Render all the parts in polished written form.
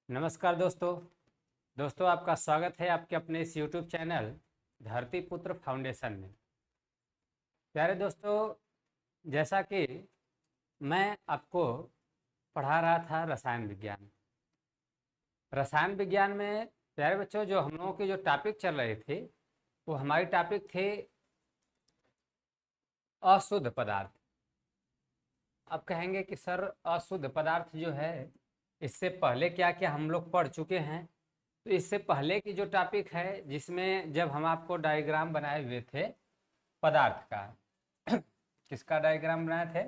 नमस्कार दोस्तों आपका स्वागत है आपके अपने इस YouTube चैनल धरती पुत्र फाउंडेशन में। प्यारे दोस्तों, जैसा कि मैं आपको पढ़ा रहा था रसायन विज्ञान में प्यारे बच्चों, जो हम लोगों के जो टॉपिक चल रहे थे वो हमारी टॉपिक थे अशुद्ध पदार्थ। अब कहेंगे कि सर अशुद्ध पदार्थ जो है इससे पहले क्या क्या हम लोग पढ़ चुके हैं। तो इससे पहले की जो टॉपिक है जिसमें जब हम आपको डायग्राम बनाए हुए थे पदार्थ का किसका डायग्राम बनाए थे?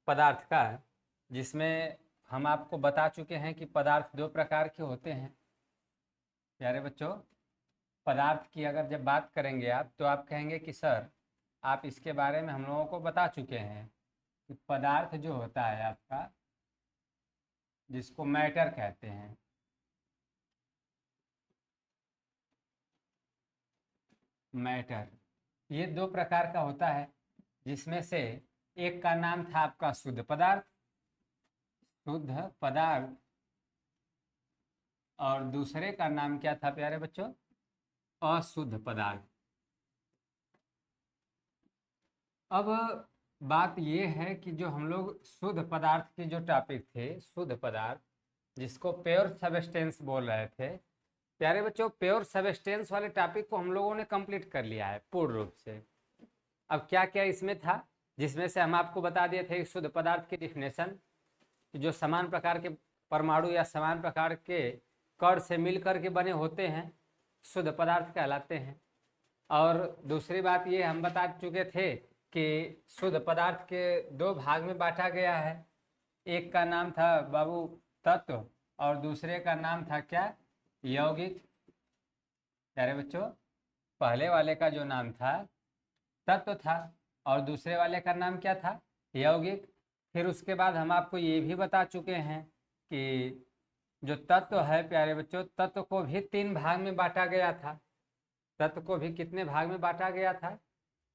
पदार्थ का, जिसमें हम आपको बता चुके हैं कि पदार्थ दो प्रकार के होते हैं। प्यारे बच्चों, पदार्थ की अगर जब बात करेंगे आप तो आप कहेंगे कि सर आप इसके बारे में हम लोगों को बता चुके हैं कि पदार्थ जो होता है आपका, जिसको मैटर कहते हैं, मैटर, ये दो प्रकार का होता है। जिसमें से एक का नाम था आपका शुद्ध पदार्थ, और दूसरे का नाम क्या था प्यारे बच्चों? अशुद्ध पदार्थ। अब बात ये है कि जो हम लोग शुद्ध पदार्थ के जो टॉपिक थे, शुद्ध पदार्थ जिसको प्योर सबस्टेंस बोल रहे थे, प्यारे बच्चों प्योर सबस्टेंस वाले टॉपिक को हम लोगों ने कंप्लीट कर लिया है पूर्ण रूप से। अब क्या क्या इसमें था, जिसमें से हम आपको बता दिए थे शुद्ध पदार्थ की डिफिनेशन, जो समान प्रकार के परमाणु या समान प्रकार के कण से मिलकर के बने होते हैं शुद्ध पदार्थ कहलाते हैं। और दूसरी बात ये हम बता चुके थे कि शुद्ध पदार्थ के दो भाग में बांटा गया है। एक का नाम था बाबू तत्व और दूसरे का नाम था क्या? यौगिक। प्यारे बच्चों, पहले वाले का जो नाम था तत्व था और दूसरे वाले का नाम क्या था? यौगिक। फिर उसके बाद हम आपको ये भी बता चुके हैं कि जो तत्व है प्यारे बच्चों, तत्व को भी तीन भाग में बांटा गया था। तत्व को भी कितने भाग में बांटा गया था?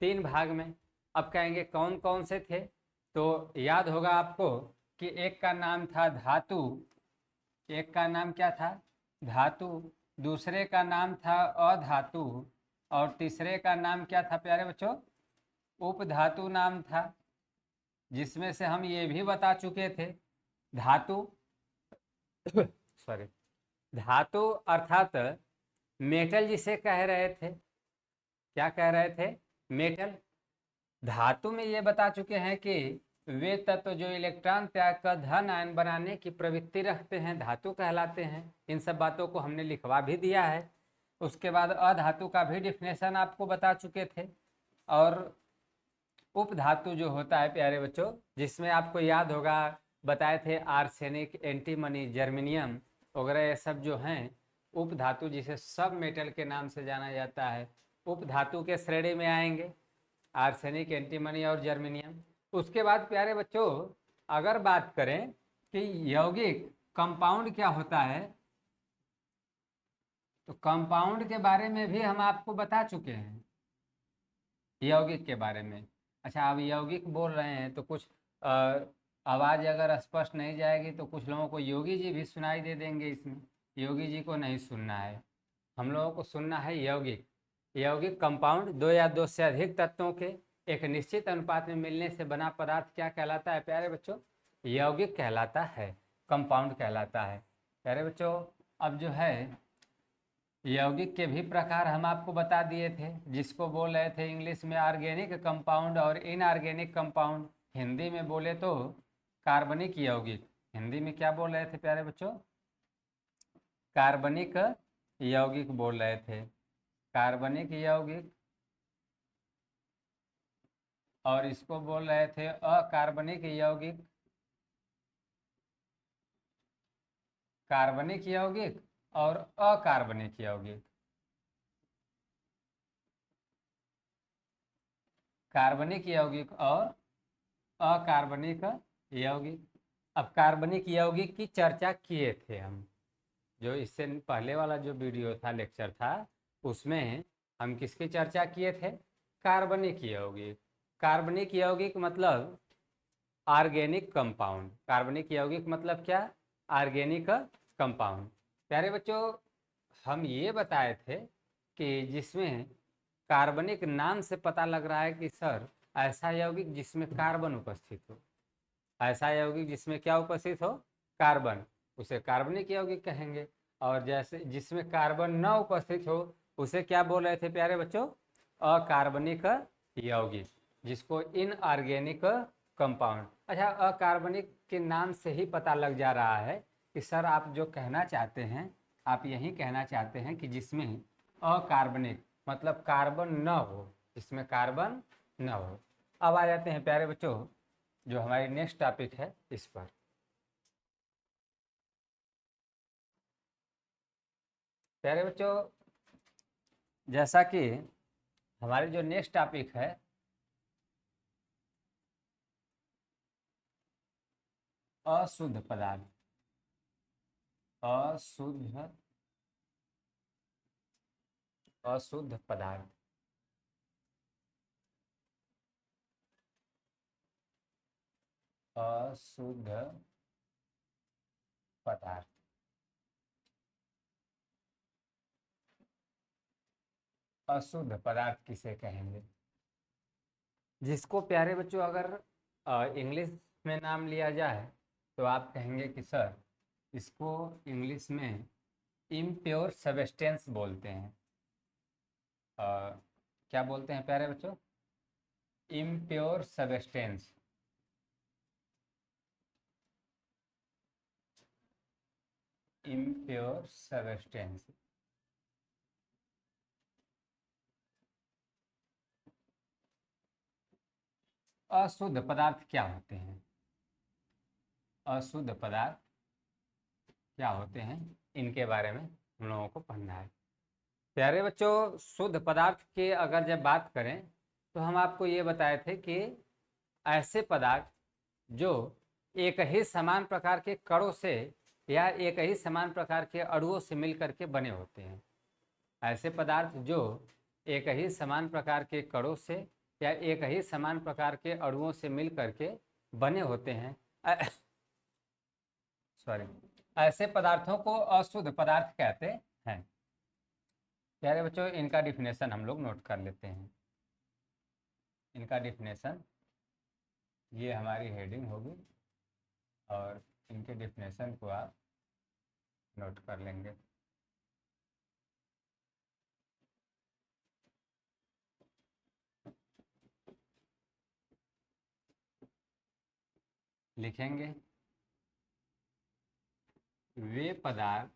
तीन भाग में। अब कहेंगे कौन कौन से थे? तो याद होगा आपको कि एक का नाम था धातु, एक का नाम क्या था? धातु। दूसरे का नाम था अधातु और तीसरे का नाम क्या था प्यारे बच्चों? उपधातु नाम था। जिसमें से हम ये भी बता चुके थे धातु सॉरी धातु अर्थात मेटल जिसे कह रहे थे, क्या कह रहे थे? मेटल। धातु में ये बता चुके हैं कि वे तत्व जो इलेक्ट्रॉन त्याग कर धन आयन बनाने की प्रवृत्ति रखते हैं धातु कहलाते हैं। इन सब बातों को हमने लिखवा भी दिया है। उसके बाद अधातु का भी डिफिनेशन आपको बता चुके थे। और उपधातु जो होता है प्यारे बच्चों, जिसमें आपको याद होगा बताए थे आर्सेनिक, एंटीमनी, जर्मेनियम वगैरह, ये सब जो हैं उपधातु, जिसे सब मेटल के नाम से जाना जाता है, उपधातु के श्रेणी में आएंगे आर्सेनिक, एंटीमनी और जर्मेनियम। उसके बाद प्यारे बच्चों अगर बात करें कि यौगिक कंपाउंड क्या होता है, तो कंपाउंड के बारे में भी हम आपको बता चुके हैं यौगिक के बारे में। अच्छा, अब यौगिक बोल रहे हैं तो कुछ आवाज़ अगर स्पष्ट नहीं जाएगी तो कुछ लोगों को योगी जी भी सुनाई दे देंगे इसमें। योगी जी को नहीं सुनना है, हम लोगों को सुनना है यौगिक। यौगिक कंपाउंड, दो या दो से अधिक तत्वों के एक निश्चित अनुपात में मिलने से बना पदार्थ क्या कहलाता है प्यारे बच्चों? यौगिक कहलाता है, कंपाउंड कहलाता है। प्यारे बच्चों अब जो है यौगिक के भी प्रकार हम आपको बता दिए थे, जिसको बोल रहे थे इंग्लिश में ऑर्गेनिक कंपाउंड और इनऑर्गेनिक कंपाउंड। हिंदी में बोले तो कार्बनिक यौगिक। हिंदी में क्या बोल रहे थे प्यारे बच्चों? कार्बनिक यौगिक बोल रहे थे, कार्बनिक यौगिक। और इसको बोल रहे थे अकार्बनिक यौगिक, कार्बनिक यौगिक और अकार्बनिक यौगिक। कार्बनिक यौगिक और अकार्बनिक यौगिक। अब कार्बनिक यौगिक की चर्चा किए थे हम, जो इससे पहले वाला जो वीडियो था, लेक्चर था, उसमें हम किसकी चर्चा किए थे? कार्बनिक यौगिक। कार्बनिक यौगिक मतलब ऑर्गेनिक कंपाउंड। कार्बनिक यौगिक मतलब क्या? Organic compound. प्यारे बच्चों, हम ये बताए थे कि जिसमें कार्बनिक नाम से पता लग रहा है कि सर ऐसा यौगिक जिसमें कार्बन उपस्थित हो, ऐसा यौगिक जिसमें क्या उपस्थित हो, कार्बन, उसे कार्बनिक यौगिक कहेंगे। और जैसे जिसमें कार्बन न उपस्थित हो उसे क्या बोल रहे थे प्यारे बच्चों, अकार्बनिक यौगिक, जिसको इनऑर्गेनिक कंपाउंड। अच्छा, अकार्बनिक के नाम से ही पता लग जा रहा है कि सर आप जो कहना चाहते हैं, आप यही कहना चाहते हैं कि जिसमें अकार्बनिक मतलब कार्बन न हो, जिसमें कार्बन न हो। अब आ जाते हैं प्यारे बच्चों जो हमारी नेक्स्ट टॉपिक है इस पर। प्यारे बच्चों, जैसा कि हमारी जो नेक्स्ट टॉपिक है अशुद्ध पदार्थ, अशुद्ध अशुद्ध पदार्थ। अशुद्ध पदार्थ, अशुद्ध पदार्थ किसे कहेंगे, जिसको प्यारे बच्चों अगर इंग्लिश में नाम लिया जाए तो आप कहेंगे कि सर इसको इंग्लिश में इम्प्योर सब्सटेंस बोलते हैं। अ, क्या बोलते हैं प्यारे बच्चों, इम्प्योर सब्सटेंस। Impure substance. अशुद्ध पदार्थ क्या होते हैं, अशुद्ध पदार्थ क्या होते हैं, इनके बारे में हम लोगों को पढ़ना है। प्यारे बच्चों, शुद्ध पदार्थ की अगर जब बात करें तो हम आपको ये बताए थे कि ऐसे पदार्थ जो एक ही समान प्रकार के कणों से या एक ही समान प्रकार के अणुओं से मिल करके बने होते हैं। ऐसे पदार्थ जो एक ही समान प्रकार के कणों से या एक ही समान प्रकार के अणुओं से मिल करके बने होते हैं, सॉरी, ऐसे पदार्थों को अशुद्ध पदार्थ कहते हैं। प्यारे बच्चों, इनका डिफिनेशन हम लोग नोट कर लेते हैं। इनका डिफिनेशन, ये हमारी हेडिंग होगी और इनके डिफिनेशन को आप नोट कर लेंगे। लिखेंगे, वे पदार्थ,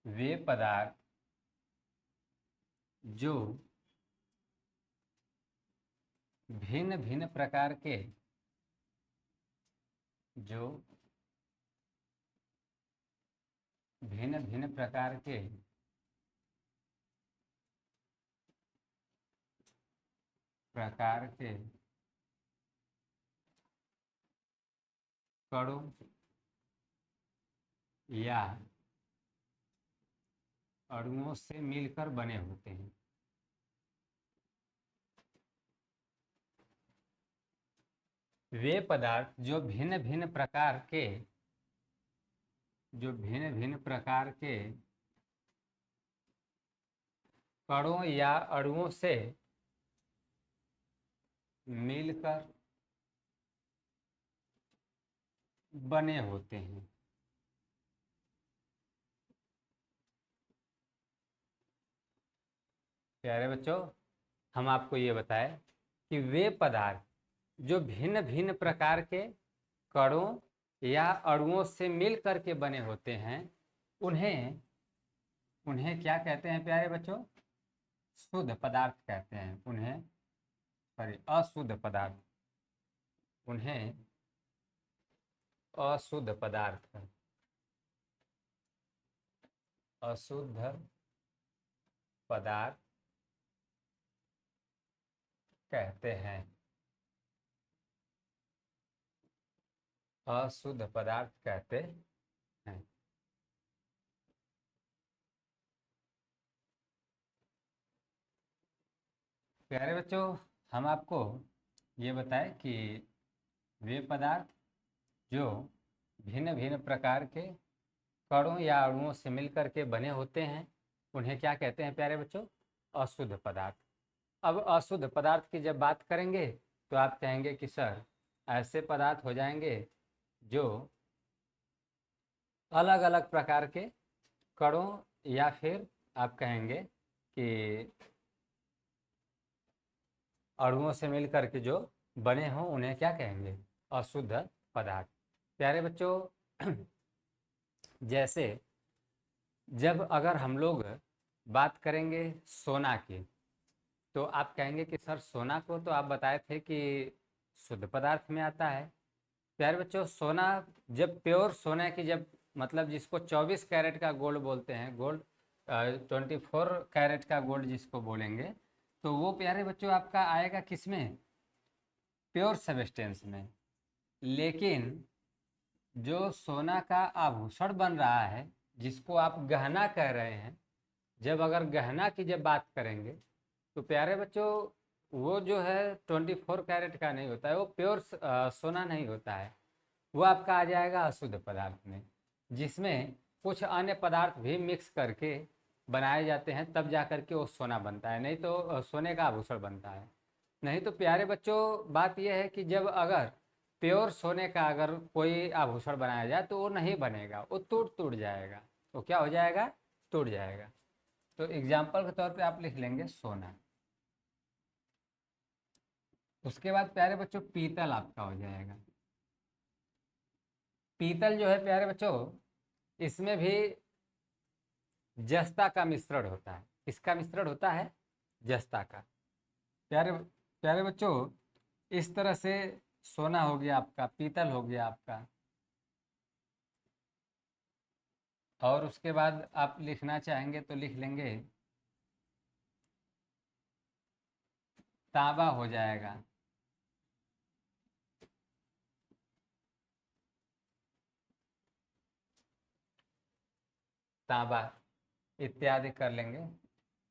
वे पदार्थ जो भिन्न भिन्न प्रकार के, जो भिन्न भिन्न प्रकार के प्रकार के कणों या अणुओं से मिलकर बने होते हैं। वे पदार्थ जो भिन्न भिन्न प्रकार के, जो भिन्न भिन्न प्रकार के कणों या अणुओं से मिलकर बने होते हैं। प्यारे बच्चों, हम आपको ये बताएं कि वे पदार्थ जो भिन्न भिन्न प्रकार के कणों या अणुओं से मिल करके बने होते हैं, उन्हें उन्हें क्या कहते हैं प्यारे बच्चों, शुद्ध पदार्थ कहते हैं। उन्हें, सॉरी, अशुद्ध पदार्थ, उन्हें अशुद्ध पदार्थ, अशुद्ध पदार्थ कहते हैं। अशुद्ध पदार्थ कहते हैं। प्यारे बच्चों, हम आपको ये बताएं कि वे पदार्थ जो भिन्न भिन्न प्रकार के कणों या अणुओं से मिलकर के बने होते हैं, उन्हें क्या कहते हैं प्यारे बच्चों? अशुद्ध पदार्थ। अब अशुद्ध पदार्थ की जब बात करेंगे तो आप कहेंगे कि सर ऐसे पदार्थ हो जाएंगे जो अलग अलग प्रकार के कणों या फिर आप कहेंगे कि अणुओं से मिलकर के जो बने हों उन्हें क्या कहेंगे? अशुद्ध पदार्थ। प्यारे बच्चों जैसे जब अगर हम लोग बात करेंगे सोना की, तो आप कहेंगे कि सर सोना को तो आप बताए थे कि शुद्ध पदार्थ में आता है। प्यारे बच्चों सोना जब प्योर सोना की जब मतलब जिसको 24 कैरेट का गोल्ड बोलते हैं, गोल्ड 24 कैरेट का गोल्ड जिसको बोलेंगे, तो वो प्यारे बच्चों आपका आएगा किस में? प्योर सब्सटेंस में। लेकिन जो सोना का आभूषण बन रहा है, जिसको आप गहना कह रहे हैं, जब अगर गहना की जब बात करेंगे तो प्यारे बच्चों वो जो है 24 कैरेट का नहीं होता है, वो प्योर सोना नहीं होता है, वो आपका आ जाएगा अशुद्ध पदार्थ में, जिसमें कुछ अन्य पदार्थ भी मिक्स करके बनाए जाते हैं, तब जा कर के वो सोना बनता है, नहीं तो सोने का आभूषण बनता है। नहीं तो प्यारे बच्चों बात यह है कि जब अगर प्योर सोने का अगर कोई आभूषण बनाया जाए तो वो नहीं बनेगा, वो टूट टूट जाएगा। तो क्या हो जाएगा? टूट जाएगा। तो एग्जाम्पल के तौर पे आप लिख लेंगे सोना। उसके बाद प्यारे बच्चों पीतल आपका हो जाएगा। पीतल जो है प्यारे बच्चों इसमें भी जस्ता का मिश्रण होता है। किसका मिश्रण होता है? जस्ता का। प्यारे प्यारे बच्चों इस तरह से सोना हो गया आपका, पीतल हो गया आपका। और उसके बाद आप लिखना चाहेंगे तो लिख लेंगे तांबा हो जाएगा। तांबा इत्यादि कर लेंगे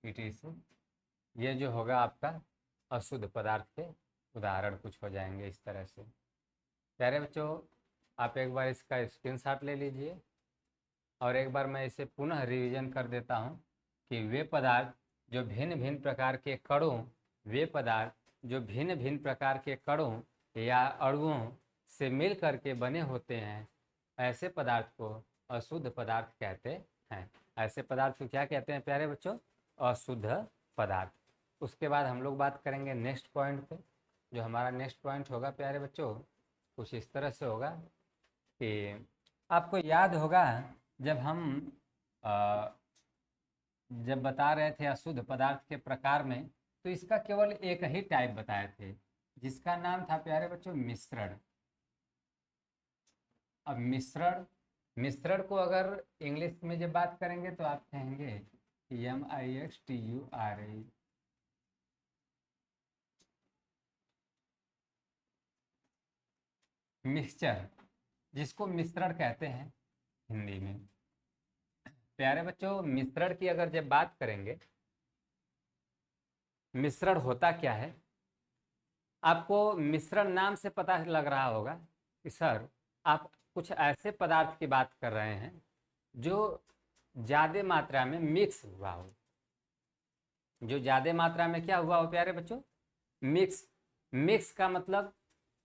पीटी से। ये जो होगा आपका अशुद्ध पदार्थ के उदाहरण कुछ हो जाएंगे इस तरह से। प्यारे बच्चों आप एक बार इसका स्क्रीनशॉट ले लीजिए और एक बार मैं इसे पुनः रिवीजन कर देता हूँ कि वे पदार्थ जो भिन्न भिन्न प्रकार के कणों, वे पदार्थ जो भिन्न भिन्न प्रकार के कणों या अणुओं से मिल करके बने होते हैं, ऐसे पदार्थ को अशुद्ध पदार्थ कहते हैं। ऐसे पदार्थ को क्या कहते हैं प्यारे बच्चों? अशुद्ध पदार्थ। उसके बाद हम लोग बात करेंगे नेक्स्ट पॉइंट पे। जो हमारा नेक्स्ट पॉइंट होगा प्यारे बच्चों कुछ इस तरह से होगा कि आपको याद होगा जब हम अ, जब बता रहे थे अशुद्ध पदार्थ के प्रकार में, तो इसका केवल एक ही टाइप बताए थे जिसका नाम था प्यारे बच्चों मिश्रण। अब मिश्रण मिश्रण को अगर इंग्लिश में जब बात करेंगे तो आप कहेंगे MIXTURE, मिक्सचर, जिसको मिश्रण कहते हैं हिंदी में। प्यारे बच्चों मिश्रण की अगर जब बात करेंगे, मिश्रण होता क्या है? आपको मिश्रण नाम से पता लग रहा होगा कि सर आप कुछ ऐसे पदार्थ की बात कर रहे हैं जो ज़्यादा मात्रा में मिक्स हुआ हो। जो ज़्यादा मात्रा में क्या हुआ हो प्यारे बच्चों? मिक्स। मिक्स का मतलब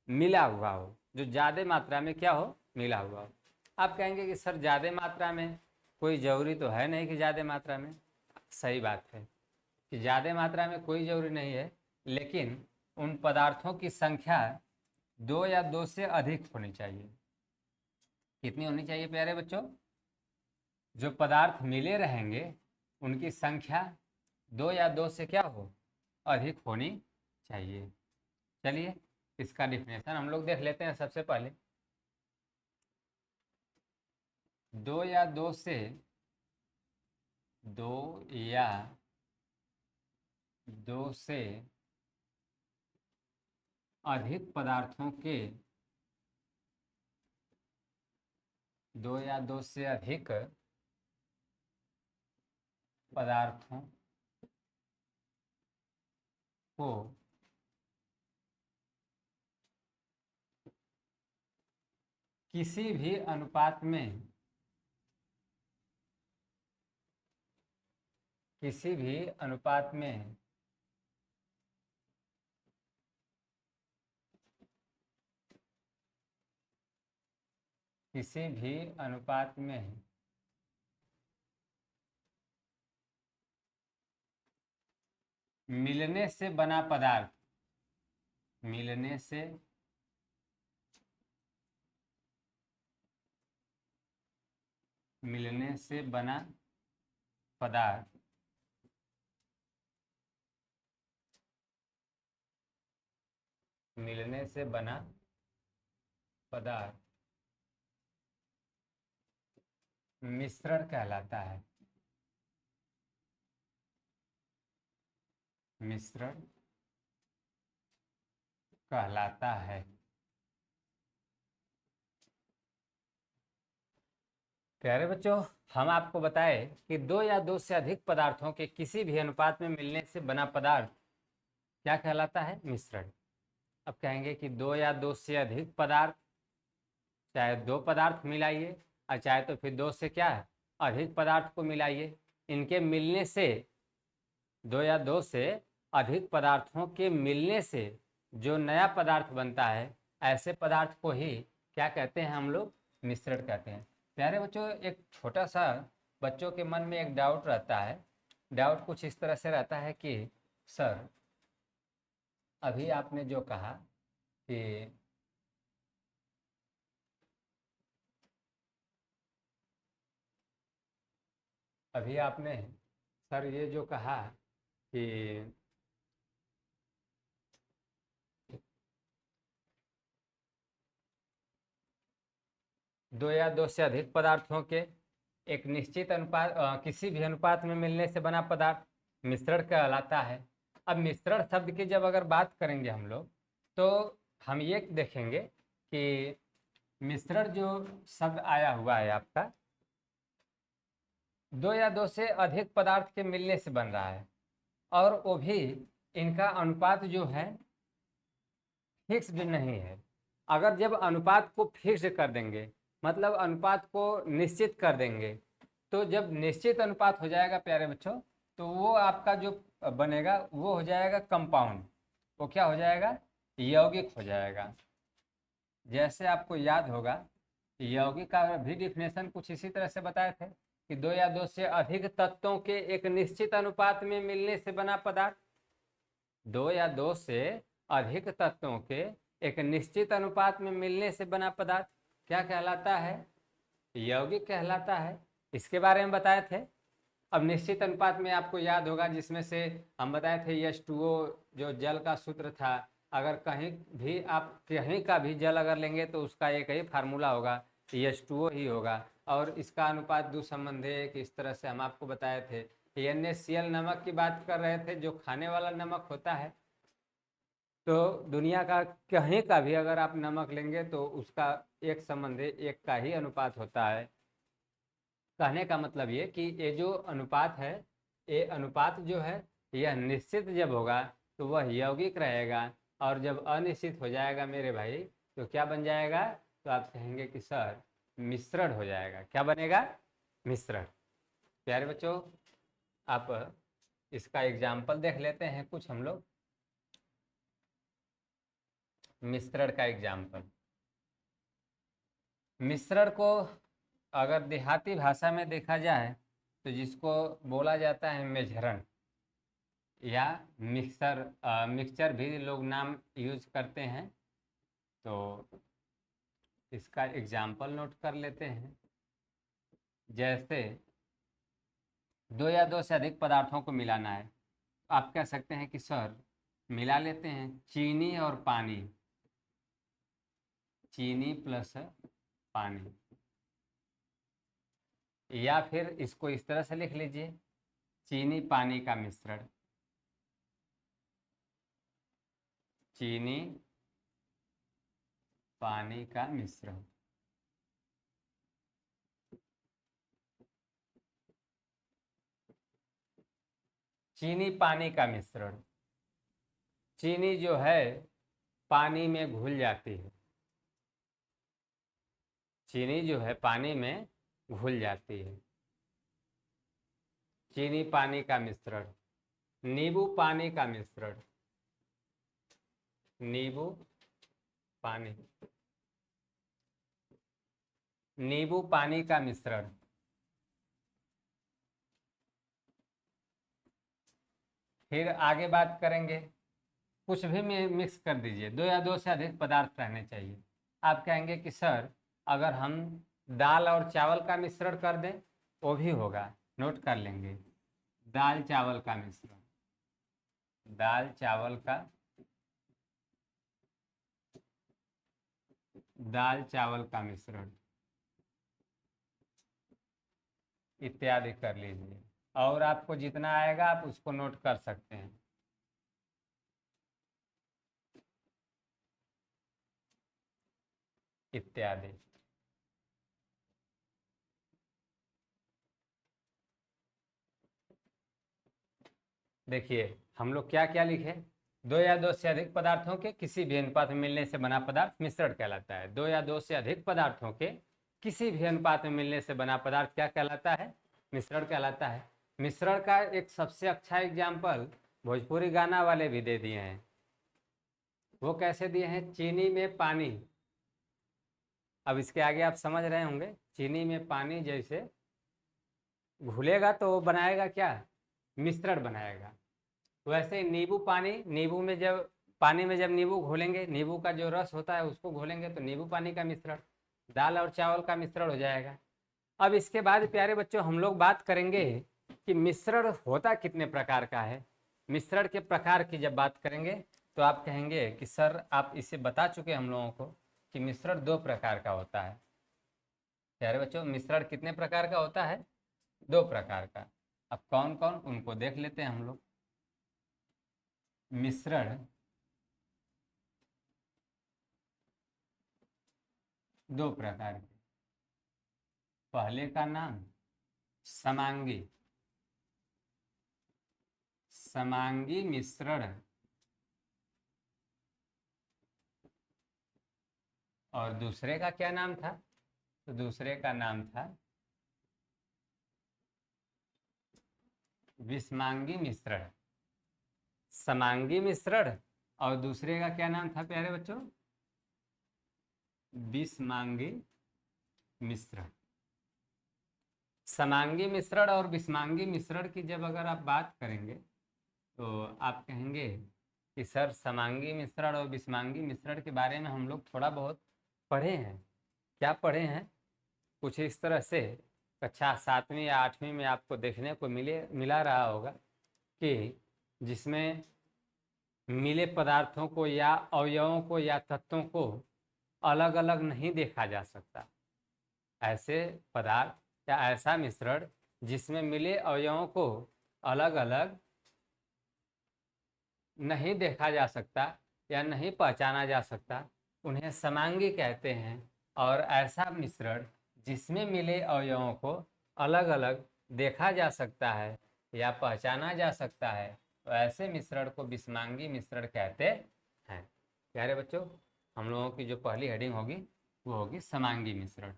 मिला हुआ हो, जो ज़्यादा मात्रा में क्या हो? मिला हुआ हो। आप कहेंगे कि सर ज़्यादा मात्रा में कोई ज़रूरी तो है नहीं कि ज़्यादा मात्रा में। सही बात है कि ज़्यादा मात्रा में कोई ज़रूरी नहीं है, लेकिन उन पदार्थों की संख्या 2 या 2 से अधिक होनी चाहिए। कितनी होनी चाहिए प्यारे बच्चों? जो पदार्थ मिले रहेंगे उनकी संख्या 2 या 2 से क्या हो? अधिक होनी चाहिए। चलिए इसका डिफिनेशन हम लोग देख लेते हैं। सबसे पहले 2 या 2 से 2 या 2 से अधिक पदार्थों के 2 या 2 से अधिक पदार्थों को किसी भी अनुपात में, किसी भी अनुपात में किसी भी अनुपात में मिलने से बना पदार्थ, मिलने से मिलने से बना पदार्थ मिलने से बना पदार्थ मिश्रण कहलाता है। मिश्रण कहलाता है। प्यारे बच्चों, हम आपको बताएं कि दो या दो से अधिक पदार्थों के किसी भी अनुपात में मिलने से बना पदार्थ क्या कहलाता है? मिश्रण। अब कहेंगे कि दो या दो से अधिक पदार्थ, चाहे दो पदार्थ मिलाइए और चाहे तो फिर दो से क्या है, अधिक पदार्थ को मिलाइए, इनके मिलने से, दो या दो से अधिक पदार्थों के मिलने से जो नया पदार्थ बनता है, ऐसे पदार्थ को ही क्या कहते हैं हम लोग? मिश्रण कहते हैं। प्यारे बच्चों, एक छोटा सा बच्चों के मन में एक डाउट रहता है। डाउट कुछ इस तरह से रहता है कि सर, अभी आपने जो कहा कि अभी आपने सर ये जो कहा कि दो या दो से अधिक पदार्थों के एक निश्चित अनुपात, किसी भी अनुपात में मिलने से बना पदार्थ मिश्रण कहलाता है। अब मिश्रण शब्द की जब अगर बात करेंगे हम लोग, तो हम ये देखेंगे कि मिश्रण जो शब्द आया हुआ है आपका, दो या दो से अधिक पदार्थ के मिलने से बन रहा है, और वो भी इनका अनुपात जो है फिक्स्ड नहीं है। अगर जब अनुपात को फिक्स्ड कर देंगे, मतलब अनुपात को निश्चित कर देंगे, तो जब निश्चित अनुपात हो जाएगा प्यारे बच्चों, तो वो आपका जो बनेगा वो हो जाएगा कंपाउंड। वो क्या हो जाएगा? यौगिक हो जाएगा। जैसे आपको याद होगा, यौगिक का भी डिफिनेशन कुछ इसी तरह से बताए थे कि दो या दो से अधिक तत्वों के एक निश्चित अनुपात में मिलने से बना पदार्थ। दो या दो से अधिक तत्वों के एक निश्चित अनुपात में मिलने से बना पदार्थ क्या कहलाता है? यौगिक कहलाता है। इसके बारे में बताए थे। अब निश्चित अनुपात में आपको याद होगा, जिसमें से हम बताए थे H2O जो जल का सूत्र था, अगर कहीं भी आप कहीं का भी जल अगर लेंगे तो उसका एक ही फार्मूला होगा, H2O ही होगा, और इसका अनुपात दुसंबंधी इस तरह से हम आपको बताए थे। NaCl नमक की बात कर रहे थे, जो खाने वाला नमक होता है। तो दुनिया का कहीं का भी अगर आप नमक लेंगे तो उसका एक संबंधी एक का ही अनुपात होता है। कहने का मतलब ये कि ये जो अनुपात है, ये अनुपात जो है, यह निश्चित जब होगा तो वह यौगिक रहेगा, और जब अनिश्चित हो जाएगा मेरे भाई, तो क्या बन जाएगा? तो आप कहेंगे कि सर मिश्रण हो जाएगा। क्या बनेगा? मिश्रण। प्यारे बच्चों, आप इसका एग्जाम्पल देख लेते हैं कुछ हम लोग। मिश्रण का एग्जाम्पल, मिश्रण को अगर देहाती भाषा में देखा जाए तो जिसको बोला जाता है मेझरण या मिक्सचर भी लोग नाम यूज करते हैं। तो इसका एग्जाम्पल नोट कर लेते हैं। जैसे दो या दो से अधिक पदार्थों को मिलाना है, आप कह सकते हैं कि सर मिला लेते हैं चीनी और पानी, चीनी प्लस पानी, या फिर इसको इस तरह से लिख लीजिए, चीनी पानी का मिश्रण, चीनी पानी का मिश्रण। चीनी पानी का मिश्रण, चीनी जो है पानी में घुल जाती है, चीनी जो है पानी में घुल जाती है। चीनी पानी का मिश्रण, नींबू पानी का मिश्रण, नींबू पानी, नींबू पानी का मिश्रण। फिर आगे बात करेंगे, कुछ भी मिक्स कर दीजिए, 2 या 2 से अधिक पदार्थ रहने चाहिए। आप कहेंगे कि सर अगर हम दाल और चावल का मिश्रण कर दें वो भी होगा, नोट कर लेंगे। दाल चावल का मिश्रण, दाल चावल का, दाल चावल का मिश्रण इत्यादि कर लीजिए। और आपको जितना आएगा आप उसको नोट कर सकते हैं। इत्यादि। देखिए हम लोग क्या क्या लिखे, 2 या 2 से अधिक पदार्थों के किसी भी अनुपात में मिलने से बना पदार्थ मिश्रण कहलाता है। 2 या 2 से अधिक पदार्थों के किसी भी अनुपात में मिलने से बना पदार्थ क्या कहलाता है? मिश्रण कहलाता है। मिश्रण का एक सबसे अच्छा एग्जाम्पल भोजपुरी गाना वाले भी दे दिए हैं। वो कैसे दिए हैं? चीनी में पानी। अब इसके आगे आप समझ रहे होंगे, चीनी में पानी जैसे घुलेगा तो वो बनाएगा क्या? मिश्रण बनाएगा। वैसे नींबू पानी, नींबू में जब पानी में जब नींबू घोलेंगे, नींबू का जो रस होता है उसको घोलेंगे तो नींबू पानी का मिश्रण, दाल और चावल का मिश्रण हो जाएगा। अब इसके बाद प्यारे बच्चों हम लोग बात करेंगे कि मिश्रण होता कितने प्रकार का है। मिश्रण के प्रकार की जब बात करेंगे तो आप कहेंगे कि सर आप इसे बता चुके हम लोगों को कि मिश्रण 2 प्रकार का होता है। प्यारे बच्चों मिश्रण कितने प्रकार का होता है? 2 प्रकार का। अब कौन कौन उनको देख लेते हैं हम लोग। मिश्रण 2 प्रकार के। पहले का नाम समांगी, समांगी मिश्रण, और दूसरे का क्या नाम था? तो दूसरे का नाम था विषमांगी मिश्रण। समांगी मिश्रण और दूसरे का क्या नाम था प्यारे बच्चों? विषमांगी मिश्रण। समांगी मिश्रण और विषमांगी मिश्रण की जब अगर आप बात करेंगे तो आप कहेंगे कि सर समांगी मिश्रण और विषमांगी मिश्रण के बारे में हम लोग थोड़ा बहुत पढ़े हैं। क्या पढ़े हैं? कुछ इस तरह से कक्षा 7वीं या 8वीं में आपको देखने को मिला रहा होगा कि जिसमें मिले पदार्थों को या अवयवों को या तत्वों को अलग अलग नहीं देखा जा सकता। ऐसे पदार्थ या ऐसा मिश्रण जिसमें मिले अवयवों को अलग अलग नहीं देखा जा सकता या नहीं पहचाना जा सकता, उन्हें समांगी कहते हैं। और ऐसा मिश्रण जिसमें मिले अवयवों को अलग अलग देखा जा सकता है या पहचाना जा सकता है, तो ऐसे मिश्रण को विषमांगी मिश्रण कहते हैं। प्यारे बच्चों हम लोगों की जो पहली हेडिंग होगी वो होगी समांगी मिश्रण।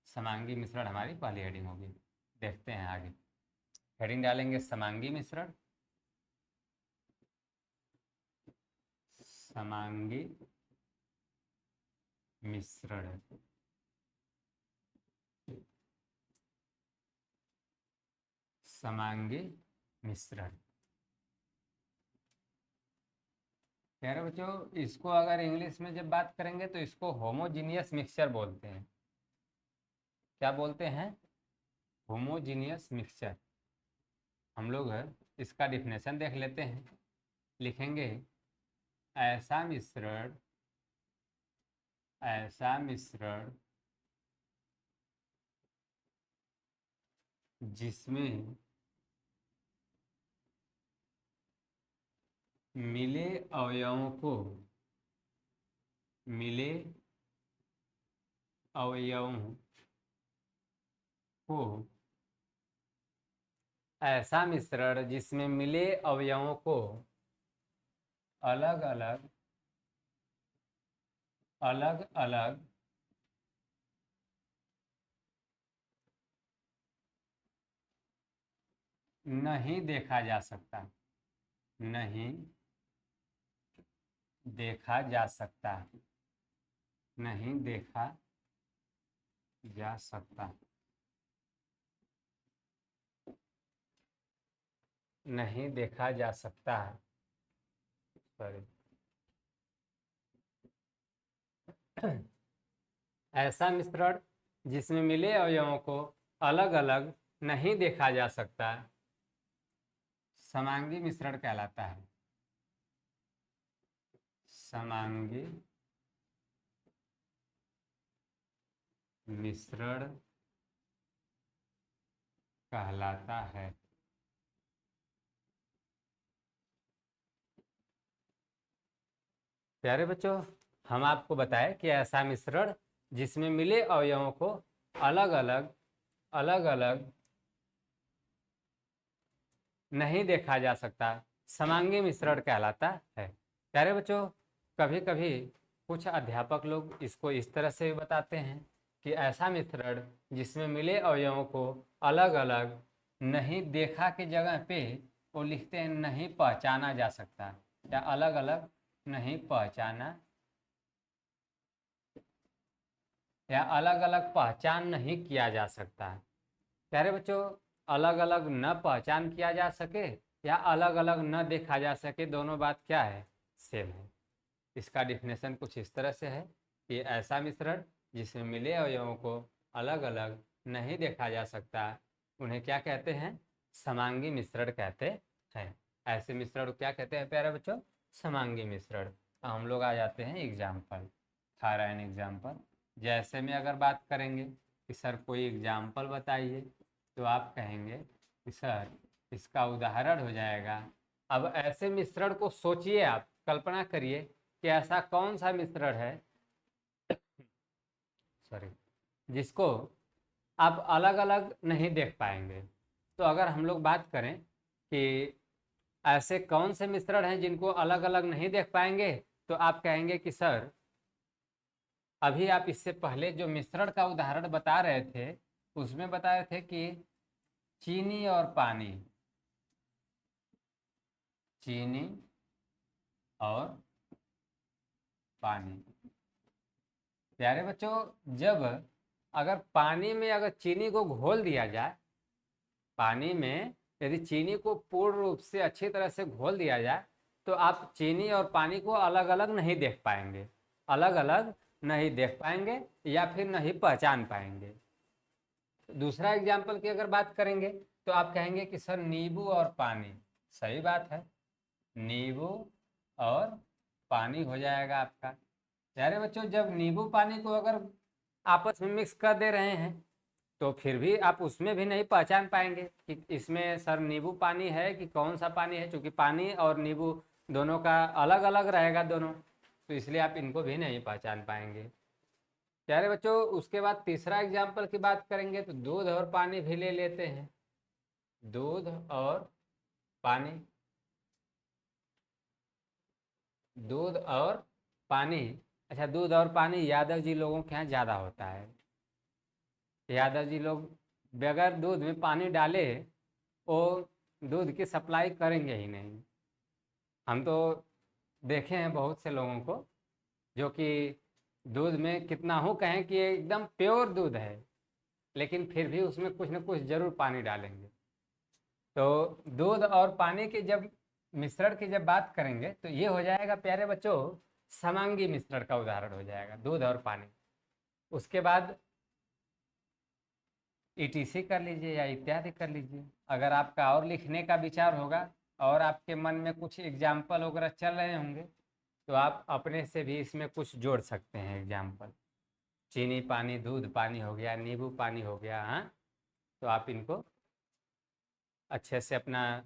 समांगी मिश्रण हमारी पहली हेडिंग होगी। देखते हैं आगे, हेडिंग डालेंगे समांगी मिश्रण। समांगी मिश्रण, समांगी मिश्रण। प्यारे बच्चों इसको अगर इंग्लिश में जब बात करेंगे तो इसको होमोजीनियस मिक्सचर बोलते हैं। क्या बोलते हैं? Homogeneous mixture. हम लोग इसका डिफिनेशन देख लेते हैं। लिखेंगे ऐसा मिश्रण, ऐसा मिश्रण जिसमें मिले अवयवों को, मिले अवयवों को, ऐसा मिश्रण जिसमें मिले अवयवों को अलग अलग, अलग अलग नहीं देखा जा सकता, नहीं देखा जा सकता, नहीं देखा जा सकता, नहीं देखा जा सकता, सॉरी। ऐसा मिश्रण जिसमें मिले अवयवों को अलग अलग नहीं देखा जा सकता समांगी मिश्रण कहलाता है। समांगी मिश्रण कहलाता है। प्यारे बच्चों, हम आपको बताएं कि ऐसा मिश्रण जिसमें मिले अवयवों को अलग अलग नहीं देखा जा सकता समांगी मिश्रण कहलाता है। प्यारे बच्चों, कभी कभी कुछ अध्यापक लोग इसको इस तरह से भी बताते हैं कि ऐसा मिश्रण जिसमें मिले अवयवों को अलग अलग नहीं देखा की जगह पे वो लिखते हैं नहीं पहचाना जा सकता, या अलग अलग नहीं पहचाना, या अलग अलग पहचान नहीं किया जा सकता। प्यारे बच्चों, अलग अलग न पहचान किया जा सके या अलग अलग न देखा जा सके, दोनों बात क्या है, सेम है। इसका डिफिनेशन कुछ इस तरह से है कि ऐसा मिश्रण जिसमें मिले अवयवों को अलग अलग नहीं देखा जा सकता उन्हें क्या कहते हैं, समांगी मिश्रण कहते हैं। ऐसे मिश्रण को क्या कहते हैं प्यारे बच्चों, समांगी मिश्रण। हम लोग आ जाते हैं एग्जाम्पल, थारा एन एग्जाम्पल। जैसे में अगर बात करेंगे कि सर कोई एग्जाम्पल बताइए, तो आप कहेंगे कि सर इसका उदाहरण हो जाएगा। अब ऐसे मिश्रण को सोचिए, आप कल्पना करिए कि ऐसा कौन सा मिश्रण है सॉरी जिसको आप अलग अलग नहीं देख पाएंगे। तो अगर हम लोग बात करें कि ऐसे कौन से मिश्रण हैं जिनको अलग अलग नहीं देख पाएंगे, तो आप कहेंगे कि सर अभी आप इससे पहले जो मिश्रण का उदाहरण बता रहे थे उसमें बता रहे थे कि चीनी और पानी, चीनी और पानी। प्यारे बच्चों, जब अगर पानी में अगर चीनी को घोल दिया जाए, पानी में यदि चीनी को पूर्ण रूप से अच्छी तरह से घोल दिया जाए, तो आप चीनी और पानी को अलग अलग नहीं देख पाएंगे, अलग अलग नहीं देख पाएंगे या फिर नहीं पहचान पाएंगे। दूसरा एग्जाम्पल की अगर बात करेंगे तो आप कहेंगे कि सर नींबू और पानी, सही बात है, नींबू और पानी हो जाएगा आपका। प्यारे बच्चों, जब नींबू पानी को अगर आपस में मिक्स कर दे रहे हैं तो फिर भी आप उसमें भी नहीं पहचान पाएंगे कि इसमें सर नींबू पानी है कि कौन सा पानी है, क्योंकि पानी और नींबू दोनों का अलग अलग रहेगा दोनों, तो इसलिए आप इनको भी नहीं पहचान पाएंगे। प्यारे बच्चों, उसके बाद तीसरा एग्जाम्पल की बात करेंगे तो दूध और पानी भी ले लेते हैं। दूध और पानी, दूध और पानी। अच्छा, दूध और पानी यादव जी लोगों के यहाँ ज़्यादा होता है। यादव जी लोग बगैर दूध में पानी डाले वो दूध की सप्लाई करेंगे ही नहीं। हम तो देखे हैं बहुत से लोगों को जो कि दूध में कितना हो कहें कि ये एकदम प्योर दूध है, लेकिन फिर भी उसमें कुछ न कुछ जरूर पानी डालेंगे। तो दूध और पानी के जब मिश्रण की जब बात करेंगे तो ये हो जाएगा प्यारे बच्चों समांगी मिश्रण का उदाहरण हो जाएगा, दूध और पानी। उसके बाद ईटीसी कर लीजिए या इत्यादि कर लीजिए। अगर आपका और लिखने का विचार होगा और आपके मन में कुछ एग्जाम्पल वगैरह चल रहे होंगे तो आप अपने से भी इसमें कुछ जोड़ सकते हैं एग्जाम्पल। चीनी पानी, दूध पानी हो गया, नींबू पानी हो गया, हाँ, तो आप इनको अच्छे से अपना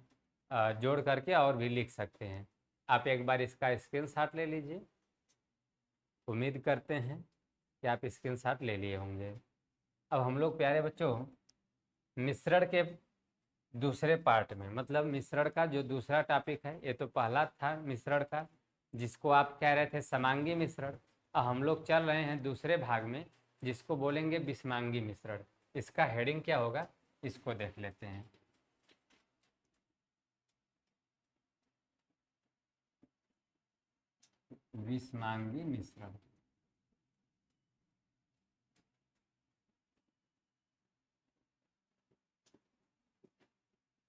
जोड़ करके और भी लिख सकते हैं। आप एक बार इसका स्क्रीनशॉट ले लीजिए। उम्मीद करते हैं कि आप स्क्रीनशॉट ले लिए होंगे। अब हम लोग प्यारे बच्चों मिश्रण के दूसरे पार्ट में, मतलब मिश्रण का जो दूसरा टॉपिक है, ये तो पहला था मिश्रण का जिसको आप कह रहे थे समांगी मिश्रण। अब हम लोग चल रहे हैं दूसरे भाग में जिसको बोलेंगे विषमांगी मिश्रण। इसका हेडिंग क्या होगा इसको देख लेते हैं। विषमांगी मिश्रण।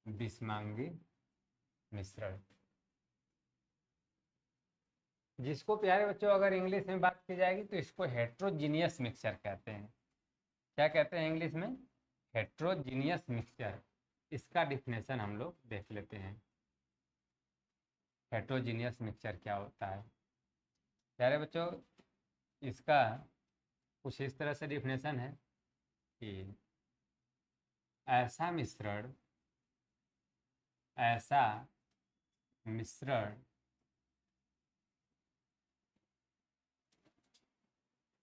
विषमांगी मिश्रण, जिसको प्यारे बच्चों अगर इंग्लिश में बात की जाएगी तो इसको हेट्रोजीनियस मिक्सचर कहते हैं। क्या कहते हैं इंग्लिश में? Heterogeneous mixture. इसका डिफिनेशन हम लोग देख लेते हैं। हेट्रोजीनियस मिक्सचर क्या होता है प्यारे बच्चों? इसका कुछ इस तरह से डिफिनेशन है कि ऐसा मिश्रण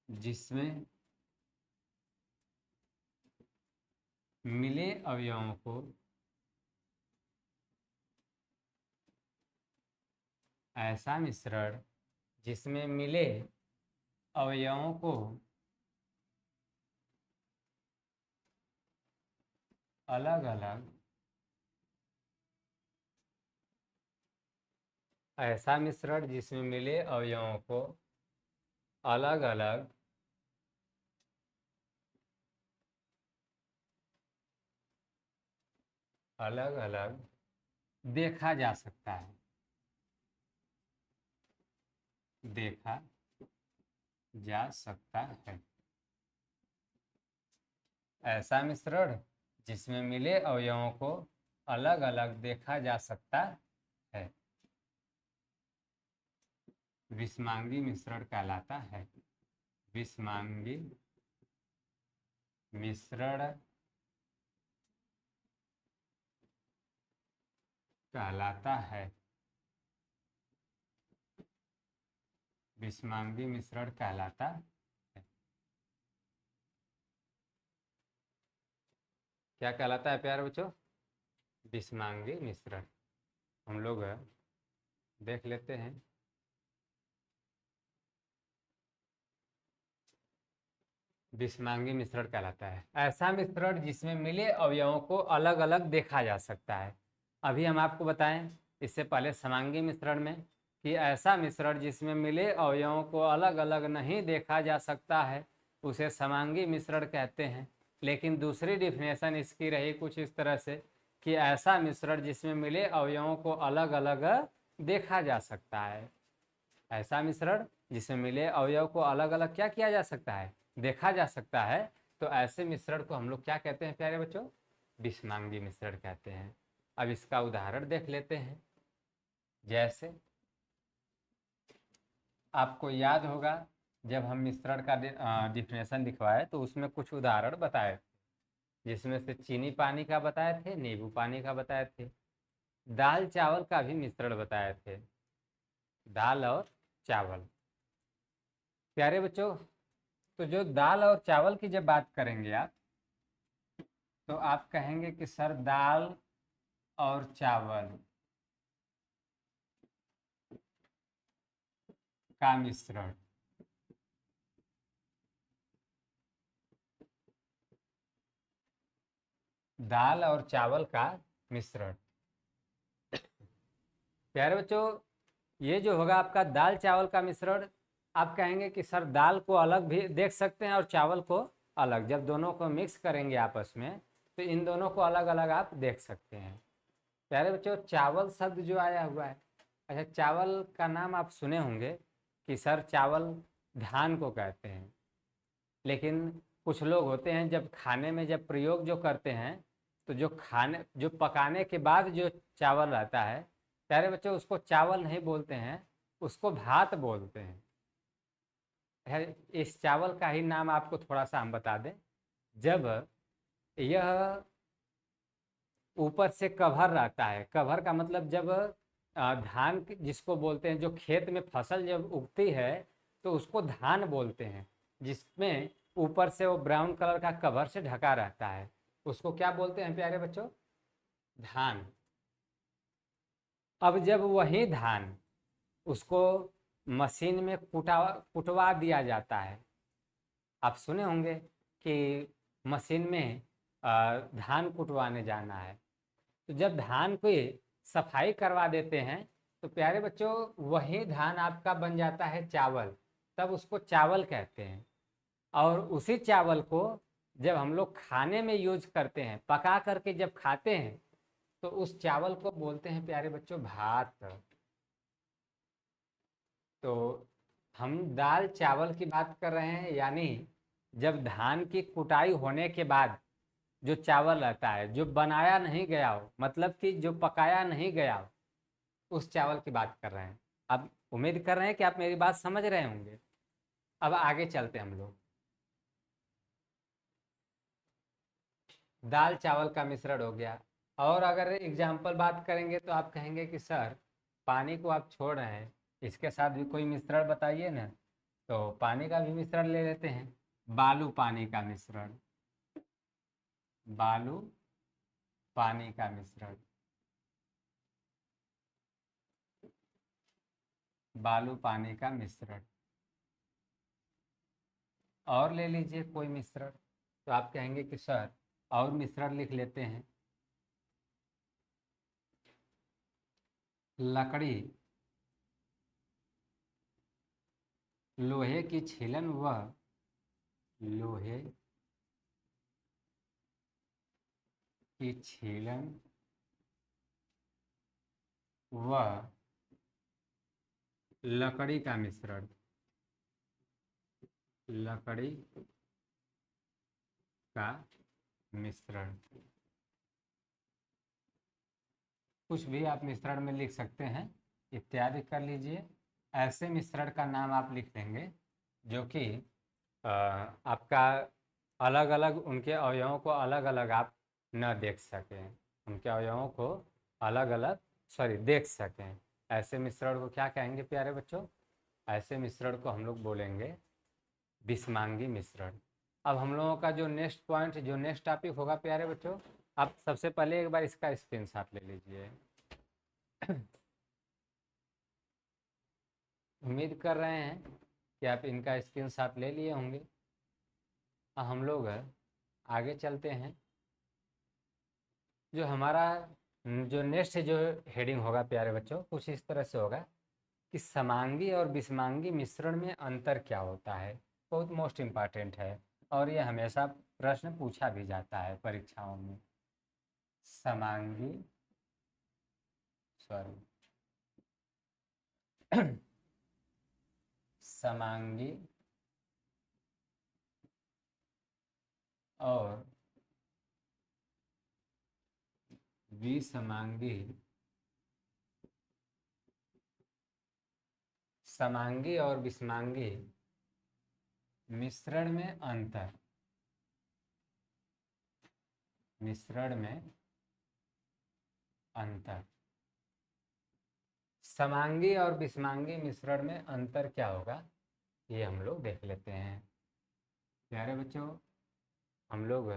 जिसमें मिले अवयवों को ऐसा मिश्रण जिसमें मिले अवयवों को अलग अलग ऐसा मिश्रण जिसमें मिले अवयवों को अलग अलग अलग अलग देखा जा सकता है। देखा जा सकता है। ऐसा मिश्रण जिसमें मिले अवयवों को अलग अलग देखा जा सकता है विषमांगी मिश्रण कहलाता है। विषमांगी मिश्रण कहलाता है। विषमांगी मिश्रण कहलाता है। क्या कहलाता है प्यारे बच्चों? विषमांगी मिश्रण। हम लोग देख लेते हैं। विषमांगी मिश्रण कहलाता है ऐसा मिश्रण जिसमें मिले अवयवों को अलग अलग देखा जा सकता है। अभी हम आपको बताएं इससे पहले समांगी मिश्रण में कि ऐसा मिश्रण जिसमें मिले अवयवों को अलग अलग नहीं देखा जा सकता है उसे समांगी मिश्रण कहते हैं। लेकिन दूसरी डिफिनेशन इसकी रही कुछ इस तरह से कि ऐसा मिश्रण जिसमें मिले अवयवों को अलग अलग देखा जा सकता है। ऐसा मिश्रण जिसमें मिले अवयव को अलग अलग क्या किया जा सकता है? देखा जा सकता है। तो ऐसे मिश्रण को हम लोग क्या कहते हैं प्यारे बच्चों? विषमांगी मिश्रण कहते हैं। अब इसका उदाहरण देख लेते हैं। जैसे आपको याद होगा जब हम मिश्रण का डिफिनेशन लिखवाए तो उसमें कुछ उदाहरण बताए, जिसमें से चीनी पानी का बताए थे, नींबू पानी का बताए थे, दाल चावल का भी मिश्रण बताए थे। दाल और चावल प्यारे बच्चों, तो जो दाल और चावल की जब बात करेंगे आप तो आप कहेंगे कि सर दाल और चावल का मिश्रण। दाल और चावल का मिश्रण प्यारे बच्चों, ये जो होगा आपका दाल चावल का मिश्रण, आप कहेंगे कि सर दाल को अलग भी देख सकते हैं और चावल को अलग। जब दोनों को मिक्स करेंगे आपस में तो इन दोनों को अलग अलग आप देख सकते हैं। प्यारे बच्चों, चावल शब्द जो आया हुआ है, अच्छा चावल का नाम आप सुने होंगे कि सर चावल धान को कहते हैं। लेकिन कुछ लोग होते हैं जब खाने में जब प्रयोग जो करते हैं तो जो पकाने के बाद जो चावल रहता है प्यारे बच्चों, उसको चावल नहीं बोलते हैं, उसको भात बोलते हैं। इस चावल का ही नाम आपको थोड़ा सा हम बता दें। जब यह ऊपर से कवर रहता है, कवर का मतलब जब धान जिसको बोलते हैं, जो खेत में फसल जब उगती है तो उसको धान बोलते हैं, जिसमें ऊपर से वो ब्राउन कलर का कवर से ढका रहता है, उसको क्या बोलते हैं प्यारे बच्चों? धान। अब जब वही धान उसको मशीन में कुटवा दिया जाता है, आप सुने होंगे कि मशीन में धान कुटवाने जाना है, तो जब धान की सफाई करवा देते हैं तो प्यारे बच्चों वही धान आपका बन जाता है चावल, तब उसको चावल कहते हैं। और उसी चावल को जब हम लोग खाने में यूज करते हैं, पका करके जब खाते हैं, तो उस चावल को बोलते हैं प्यारे बच्चों भात। तो हम दाल चावल की बात कर रहे हैं, यानी जब धान की कुटाई होने के बाद जो चावल रहता है, जो बनाया नहीं गया हो, मतलब कि जो पकाया नहीं गया हो, उस चावल की बात कर रहे हैं। अब उम्मीद कर रहे हैं कि आप मेरी बात समझ रहे होंगे। अब आगे चलते हम लोग। दाल चावल का मिश्रण हो गया। और अगर एग्जाम्पल बात करेंगे तो आप कहेंगे कि सर पानी को आप छोड़ रहे हैं, इसके साथ भी कोई मिश्रण बताइए ना। तो पानी का भी मिश्रण ले लेते हैं, बालू पानी का मिश्रण। बालू पानी का मिश्रण, बालू पानी का मिश्रण। और ले लीजिए कोई मिश्रण, तो आप कहेंगे कि सर और मिश्रण लिख लेते हैं, लकड़ी, लोहे की छीलन व लोहे की छीलन व लकड़ी का मिश्रण, लकड़ी का मिश्रण। कुछ भी आप मिश्रण में लिख सकते हैं, इत्यादि कर लीजिए। ऐसे मिश्रण का नाम आप लिख लेंगे जो कि आपका अलग अलग, उनके अवयवों को अलग अलग आप न देख सकें, उनके अवयवों को अलग अलग देख सकें। ऐसे मिश्रण को क्या कहेंगे प्यारे बच्चों? ऐसे मिश्रण को हम लोग बोलेंगे विषमांगी मिश्रण। अब हम लोगों का जो नेक्स्ट पॉइंट, जो नेक्स्ट टॉपिक होगा प्यारे बच्चों, आप सबसे पहले एक बार इसका स्क्रीनशॉट ले लीजिए। उम्मीद कर रहे हैं कि आप इनका स्क्रीनशॉट ले लिए होंगे। हम लोग आगे चलते हैं। जो हमारा जो नेक्स्ट जो हेडिंग होगा प्यारे बच्चों, कुछ इस तरह से होगा कि समांगी और विषमांगी मिश्रण में अंतर क्या होता है। बहुत मोस्ट इम्पॉर्टेंट है और ये हमेशा प्रश्न पूछा भी जाता है परीक्षाओं में। समांगी, सॉरी समांगी और विषमांगी, समांगी और विषमांगी मिश्रण में अंतर, मिश्रण में अंतर। समांगी और विषमांगी मिश्रण में अंतर क्या होगा, ये हम लोग देख लेते हैं। प्यारे बच्चों हम लोग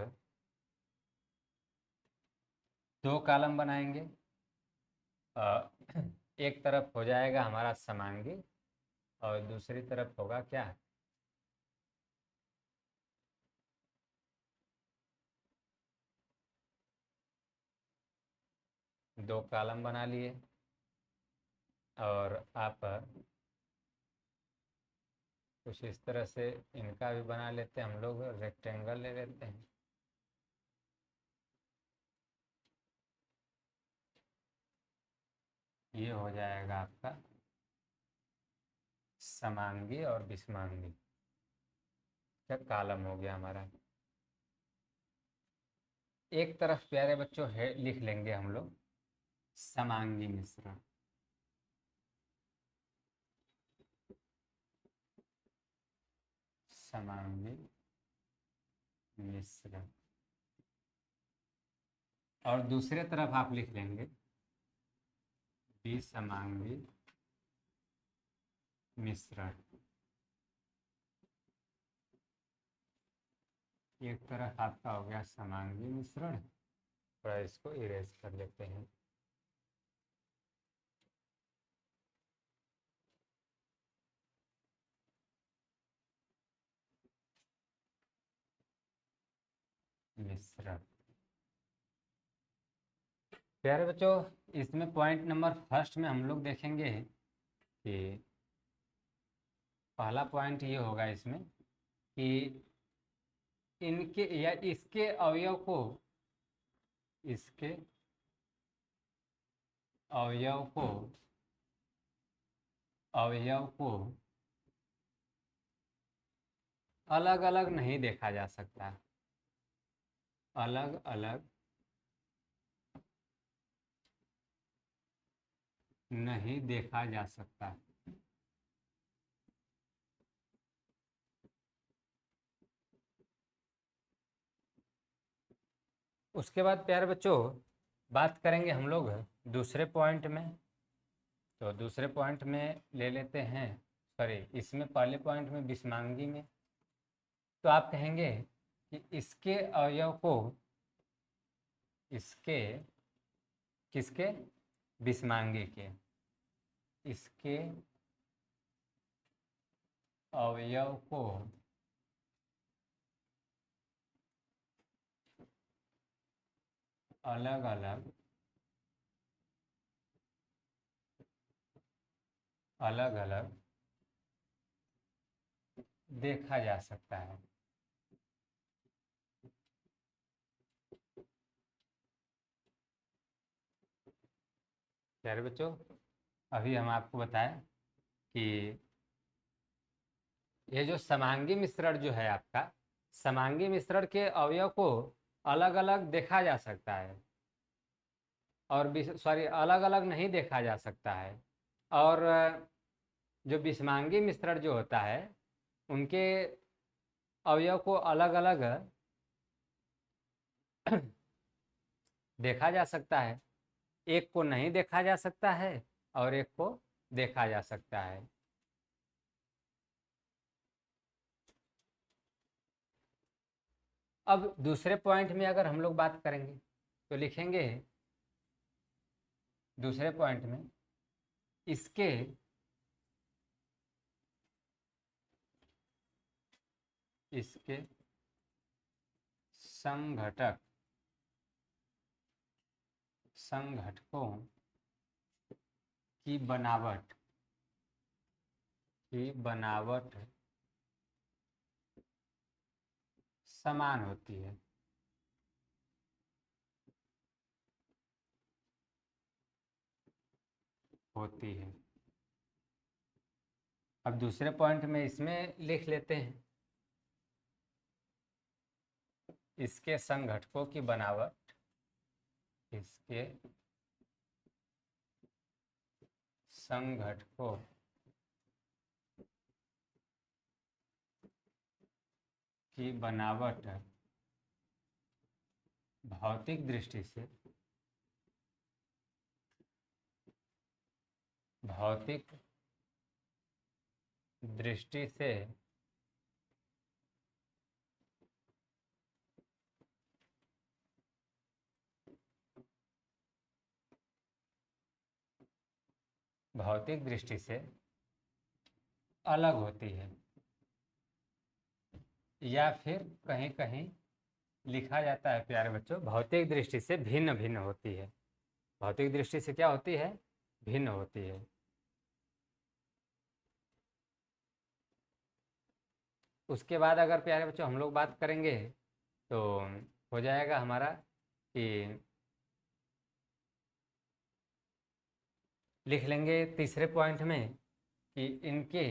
दो कॉलम बनाएंगे। एक तरफ हो जाएगा हमारा समांगी और दूसरी तरफ होगा क्या, दो कॉलम बना लिए। और आप कुछ इस तरह से इनका भी बना लेते हैं, हम लोग रेक्टेंगल ले लेते हैं। ये हो जाएगा आपका समांगी और विषमांगी का कॉलम हो गया हमारा। एक तरफ प्यारे बच्चों है लिख लेंगे हम लोग समांगी मिश्रण, समांगी मिश्रण। और दूसरे तरफ आप लिख लेंगे विषमांगी मिश्रण। एक तरफ आपका हो गया समांगी मिश्रण, थोड़ा इसको इरेज कर लेते हैं। मिश्रण, प्यारे बच्चों, इसमें पॉइंट नंबर फर्स्ट में हम लोग देखेंगे कि पहला पॉइंट ये होगा इसमें कि इनके या इसके अवयव को अलग अलग नहीं देखा जा सकता। अलग अलग नहीं देखा जा सकता। उसके बाद प्यारे बच्चों बात करेंगे हम लोग दूसरे पॉइंट में। तो दूसरे पॉइंट में ले लेते हैं, सॉरी इसमें पहले पॉइंट में विषमांगी में। तो आप कहेंगे कि इसके अवयव को इसके किसके विषमांगी के इसके अवयव को अलग अलग देखा जा सकता है। प्यारे बच्चों, अभी हम आपको बताएं कि ये जो समांगी मिश्रण जो है आपका, समांगी मिश्रण के अवयव को अलग अलग देखा जा सकता है और सॉरी अलग अलग नहीं देखा जा सकता है। और जो विषमांगी मिश्रण जो होता है उनके अवयव को अलग अलग देखा जा सकता है। एक को नहीं देखा जा सकता है और एक को देखा जा सकता है। अब दूसरे पॉइंट में अगर हम लोग बात करेंगे तो लिखेंगे दूसरे पॉइंट में इसके संघटकों की बनावट समान होती है। अब दूसरे पॉइंट में इसमें लिख लेते हैं इसके संघटकों की बनावट इसके संघटकों की बनावट भौतिक दृष्टि से अलग होती है। या फिर कहीं कहीं लिखा जाता है प्यारे बच्चों, भौतिक दृष्टि से भिन्न भिन्न होती है। भौतिक दृष्टि से क्या होती है? भिन्न होती है। उसके बाद अगर प्यारे बच्चों हम लोग बात करेंगे तो हो जाएगा हमारा कि लिख लेंगे तीसरे पॉइंट में कि इनकी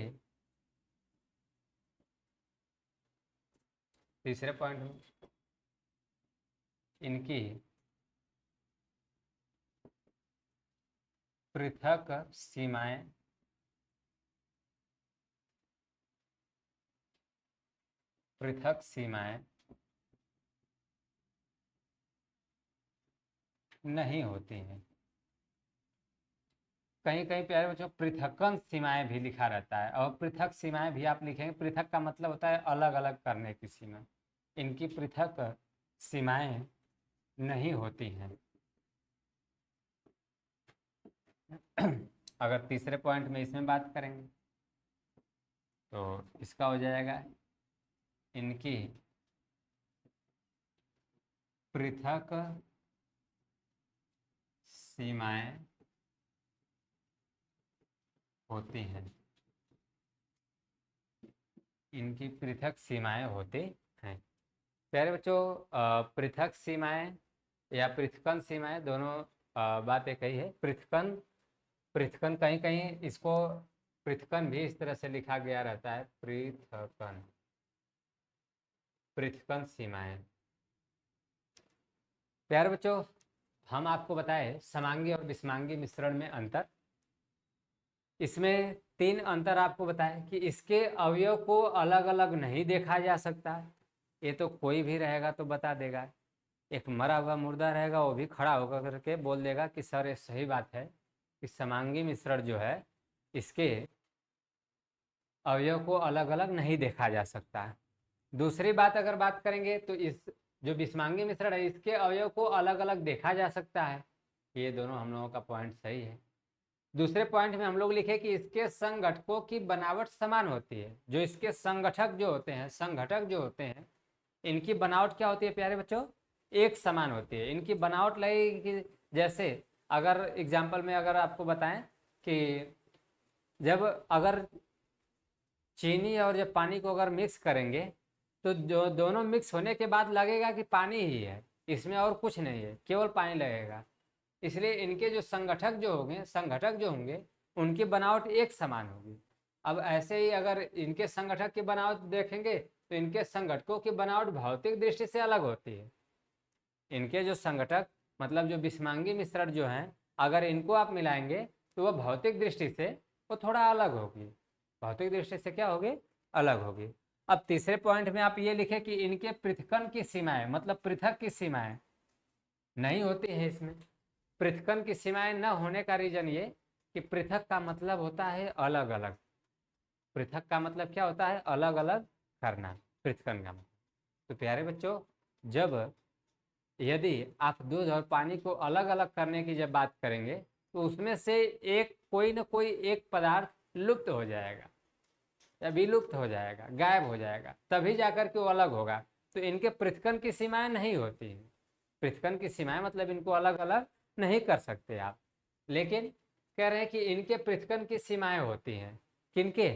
पृथक सीमाएं नहीं होती हैं। कहीं कहीं प्यारे बच्चों पृथक्कन सीमाएं भी लिखा रहता है, और पृथक सीमाएं भी आप लिखेंगे। पृथक का मतलब होता है अलग अलग करने की सीमा। इनकी पृथक सीमाएं नहीं होती हैं। अगर तीसरे पॉइंट में इसमें बात करेंगे तो इसका हो जाएगा इनकी पृथक सीमाएं होती हैं, इनकी पृथक सीमाएं होती हैं। प्यारे बच्चों, पृथक सीमाएं या पृथकन सीमाएं दोनों बात एक ही है। पृथकन, पृथकन कहीं कहीं इसको पृथकन भी इस तरह से लिखा गया रहता है, पृथकन, पृथकन सीमाएं। प्यारे बच्चों, हम आपको बताएं समांगी और विषमांगी मिश्रण में अंतर। इसमें 3 अंतर आपको बताएं कि इसके अवयव को अलग अलग नहीं देखा जा सकता। ये तो कोई भी रहेगा तो बता देगा। एक मरा हुआ मुर्दा रहेगा, वो भी खड़ा होकर करके बोल देगा कि सर ये सही बात है कि समांगी मिश्रण जो है इसके अवयव को अलग अलग नहीं देखा जा सकता। दूसरी बात अगर बात करेंगे तो इस जो विषमांगी मिश्रण है इसके अवयव को अलग अलग देखा जा सकता है। ये दोनों हम लोगों का पॉइंट सही है। दूसरे पॉइंट में हम लोग लिखे कि इसके संघटकों की बनावट समान होती है। जो इसके संगठक जो होते हैं, संघटक जो होते हैं, इनकी बनावट क्या होती है प्यारे बच्चों? एक समान होती है। इनकी बनावट लगेगी कि जैसे अगर एग्जाम्पल में अगर आपको बताएं कि जब अगर चीनी और जब पानी को अगर मिक्स करेंगे तो जो दोनों मिक्स होने के बाद लगेगा कि पानी ही है, इसमें और कुछ नहीं है, केवल पानी लगेगा। इसलिए इनके जो संगठक जो होंगे उनकी बनावट एक समान होगी। अब ऐसे ही अगर इनके संगठक की बनावट देखेंगे तो इनके संगठकों की बनावट भौतिक दृष्टि से अलग होती है। इनके जो संगठक मतलब जो विषमांगी मिश्रण जो हैं, अगर इनको आप मिलाएंगे तो वह भौतिक दृष्टि से वो थोड़ा अलग होगी। भौतिक दृष्टि से क्या होगी? अलग होगी। अब तीसरे पॉइंट में आप ये लिखें कि इनके पृथक्कन की सीमाएं मतलब पृथक की सीमाएं नहीं होती है। इसमें पृथक्कन की सीमाएं न होने का रीजन ये कि पृथक का मतलब होता है अलग अलग। पृथक का मतलब क्या होता है? अलग अलग करना, पृथक्कन का मतलब। तो प्यारे बच्चों, जब यदि आप दूध और पानी को अलग अलग करने की जब बात करेंगे तो उसमें से एक कोई न कोई एक पदार्थ लुप्त हो जाएगा या विलुप्त हो जाएगा, गायब हो जाएगा, तभी जाकर के वो अलग होगा। तो इनके पृथक्कन की सीमाएं नहीं होती हैं। पृथक्कन की सीमाएं मतलब इनको अलग अलग नहीं कर सकते आप। लेकिन कह रहे हैं कि इनके पृथक्कन की सीमाएं होती हैं। किनके?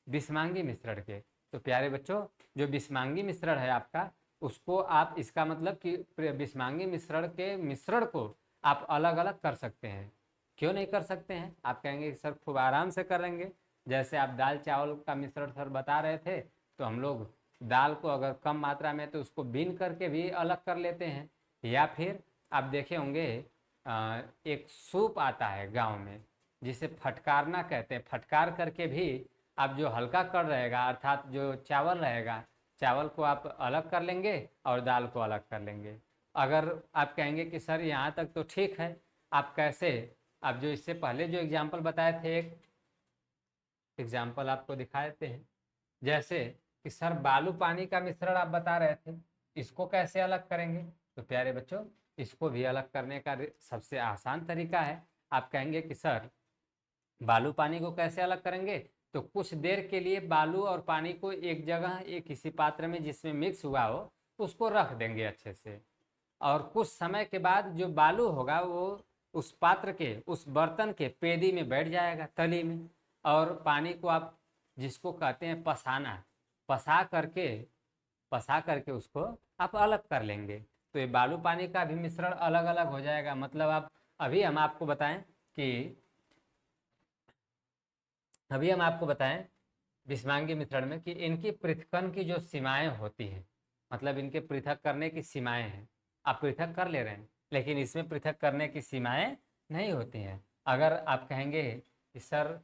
विषमांगी मिश्रण के। तो प्यारे बच्चों, जो विषमांगी मिश्रण है आपका, उसको आप इसका मतलब कि विषमांगी मिश्रण के मिश्रण को आप अलग अलग कर सकते हैं। क्यों नहीं कर सकते हैं? आप कहेंगे सर खूब आराम से कर लेंगे। जैसे आप दाल चावल का मिश्रण सर बता रहे थे, तो हम लोग दाल को अगर कम मात्रा में तो उसको बीन करके भी अलग कर लेते हैं। या फिर आप देखे होंगे एक सूप आता है गांव में जिसे फटकारना कहते हैं। फटकार करके भी आप जो हल्का कर रहेगा अर्थात जो चावल रहेगा, चावल को आप अलग कर लेंगे और दाल को अलग कर लेंगे। अगर आप कहेंगे कि सर यहाँ तक तो ठीक है, आप कैसे? आप जो इससे पहले जो एग्जाम्पल बताए थे, एक एग्जाम्पल आपको दिखा देते हैं। जैसे कि सर बालू पानी का मिश्रण आप बता रहे थे, इसको कैसे अलग करेंगे? तो प्यारे बच्चों, इसको भी अलग करने का सबसे आसान तरीका है। आप कहेंगे कि सर बालू पानी को कैसे अलग करेंगे? तो कुछ देर के लिए बालू और पानी को एक जगह एक किसी पात्र में जिसमें मिक्स हुआ हो उसको रख देंगे अच्छे से, और कुछ समय के बाद जो बालू होगा वो उस पात्र के, उस बर्तन के पेदी में बैठ जाएगा, तली में। और पानी को आप जिसको कहते हैं पसाना, पसा करके उसको आप अलग कर लेंगे। तो ये बालू पानी का भी मिश्रण अलग अलग हो जाएगा। मतलब आप हम आपको बताएं कि हम आपको बताएं विषमांगी मिश्रण में कि इनकी पृथक्कन की जो सीमाएं होती हैं, मतलब इनके पृथक करने की सीमाएं हैं। आप पृथक कर ले रहे हैं लेकिन इसमें पृथक करने की सीमाएं नहीं होती हैं। अगर आप कहेंगे कि सर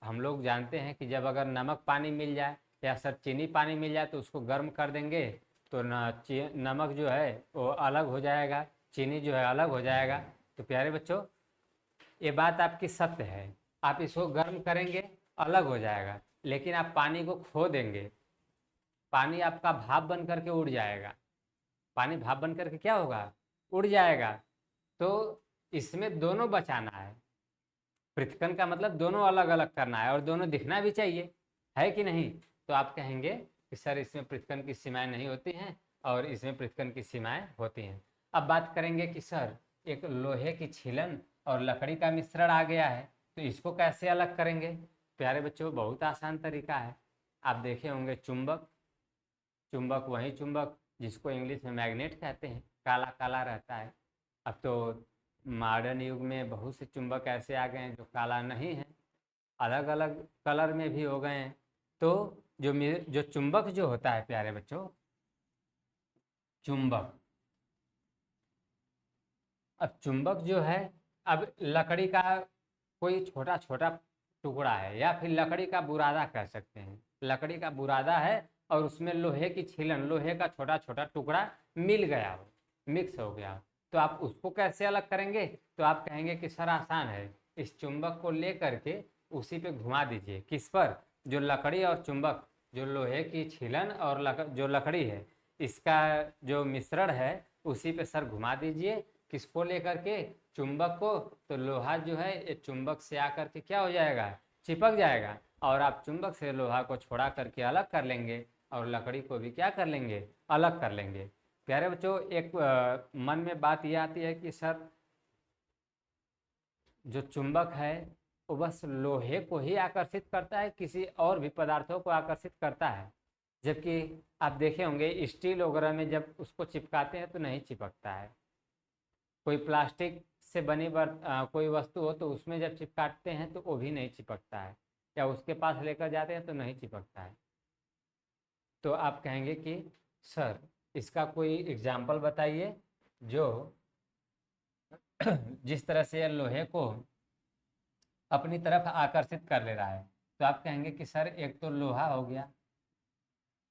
हम लोग जानते हैं कि जब अगर नमक पानी मिल जाए या सर चीनी पानी मिल जाए तो उसको गर्म कर देंगे तो नमक जो है वो अलग हो जाएगा, चीनी जो है अलग हो जाएगा। तो प्यारे बच्चों, ये बात आपकी सत्य है। आप इसको गर्म करेंगे अलग हो जाएगा, लेकिन आप पानी को खो देंगे, पानी आपका भाप बन करके उड़ जाएगा। पानी भाप बन करके क्या होगा? उड़ जाएगा। तो इसमें दोनों बचाना है। पृथक्कन का मतलब दोनों अलग अलग करना है और दोनों दिखना भी चाहिए, है कि नहीं? तो आप कहेंगे कि सर इसमें पृथक्कन की सीमाएं नहीं होती हैं और इसमें पृथक्कन की सीमाएं होती हैं। अब बात करेंगे कि सर एक लोहे की छीलन और लकड़ी का मिश्रण आ गया है, तो इसको कैसे अलग करेंगे? प्यारे बच्चों, बहुत आसान तरीका है। आप देखे होंगे चुंबक, चुंबक वही चुंबक जिसको इंग्लिश में मैग्नेट कहते हैं, काला काला रहता है। अब तो मॉडर्न युग में बहुत से चुंबक ऐसे आ गए हैं जो काला नहीं है, अलग अलग कलर में भी हो गए हैं। तो जो चुंबक जो होता है प्यारे बच्चों, चुंबक, अब चुंबक जो है, अब लकड़ी का कोई छोटा छोटा टुकड़ा है, या फिर लकड़ी का बुरादा कह सकते हैं, लकड़ी का बुरादा है और उसमें लोहे की छीलन, लोहे का छोटा छोटा टुकड़ा मिल गया हो, मिक्स हो गया हो, तो आप उसको कैसे अलग करेंगे? तो आप कहेंगे कि सर आसान है, इस चुंबक को ले करके उसी पे घुमा दीजिए। किस पर? जो लकड़ी और चुंबक, जो लोहे की छीलन और जो लकड़ी है, इसका जो मिश्रण है उसी पे सर घुमा दीजिए। किसको लेकर के? चुंबक को। तो लोहा जो है ये चुंबक से आकर के क्या हो जाएगा? चिपक जाएगा, और आप चुंबक से लोहा को छोड़ा करके अलग कर लेंगे, और लकड़ी को भी क्या कर लेंगे? अलग कर लेंगे। प्यारे बच्चों, एक मन में बात ये आती है कि सर जो चुंबक है वो बस लोहे को ही आकर्षित करता है, किसी और भी पदार्थों को आकर्षित करता है? जबकि आप देखे होंगे स्टील वगैरह में जब उसको चिपकाते हैं तो नहीं चिपकता है। कोई प्लास्टिक से बनी कोई वस्तु हो तो उसमें जब चिपकाते हैं तो वो भी नहीं चिपकता है, या उसके पास लेकर जाते हैं तो नहीं चिपकता है। तो आप कहेंगे कि सर इसका कोई एग्जाम्पल बताइए जो जिस तरह से लोहे को अपनी तरफ आकर्षित कर ले रहा है। तो आप कहेंगे कि सर एक तो लोहा हो गया,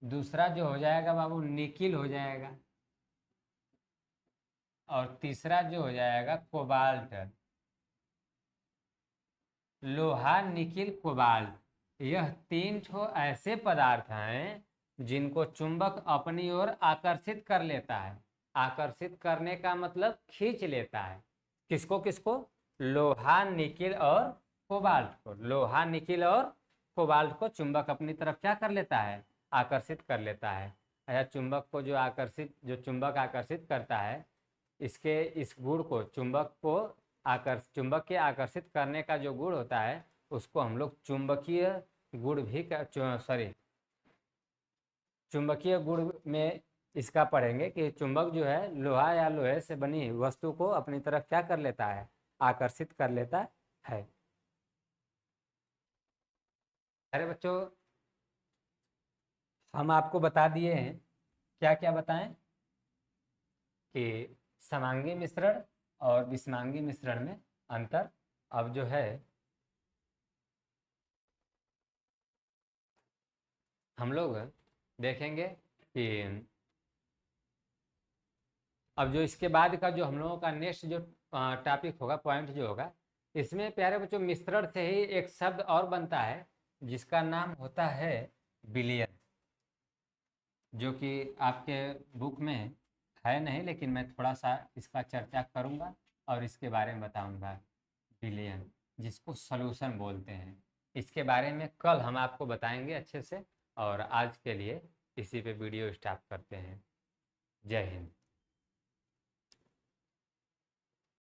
दूसरा जो हो जाएगा बाबू निकिल हो जाएगा, और तीसरा जो हो जाएगा कोबाल्ट। लोहा, निकिल, कोबाल्ट, यह तीन ठो ऐसे पदार्थ हैं जिनको चुंबक अपनी ओर आकर्षित कर लेता है। आकर्षित करने का मतलब खींच लेता है। किसको किसको? लोहा, निकिल और कोबाल्ट को। लोहा, निकिल और कोबाल्ट को चुंबक अपनी तरफ क्या कर लेता है? आकर्षित कर लेता है। अच्छा, चुंबक को जो चुंबक आकर्षित करता है, इस गुण को, चुंबक के आकर्षित करने का जो गुण होता है उसको हम लोग चुंबकीय गुण भी चुंबकीय गुण में इसका पढ़ेंगे कि चुंबक जो है लोहा या लोहे से बनी वस्तु को अपनी तरफ क्या कर लेता है? आकर्षित कर लेता है। अरे बच्चों, हम आपको बता दिए हैं, क्या क्या बताएं, कि समांगी मिश्रण और विषमांगी मिश्रण में अंतर। अब जो है हम लोग देखेंगे कि अब जो इसके बाद का जो हम लोगों का नेक्स्ट जो टॉपिक होगा, पॉइंट जो होगा, इसमें प्यारे बच्चों मिश्रण से ही एक शब्द और बनता है जिसका नाम होता है विलयन, जो कि आपके बुक में है नहीं, लेकिन मैं थोड़ा सा इसका चर्चा करूंगा और इसके बारे में बताऊंगा। विलयन, जिसको सॉल्यूशन बोलते हैं, इसके बारे में कल हम आपको बताएंगे अच्छे से। और आज के लिए इसी पे वीडियो स्टॉप करते हैं। जय हिंद।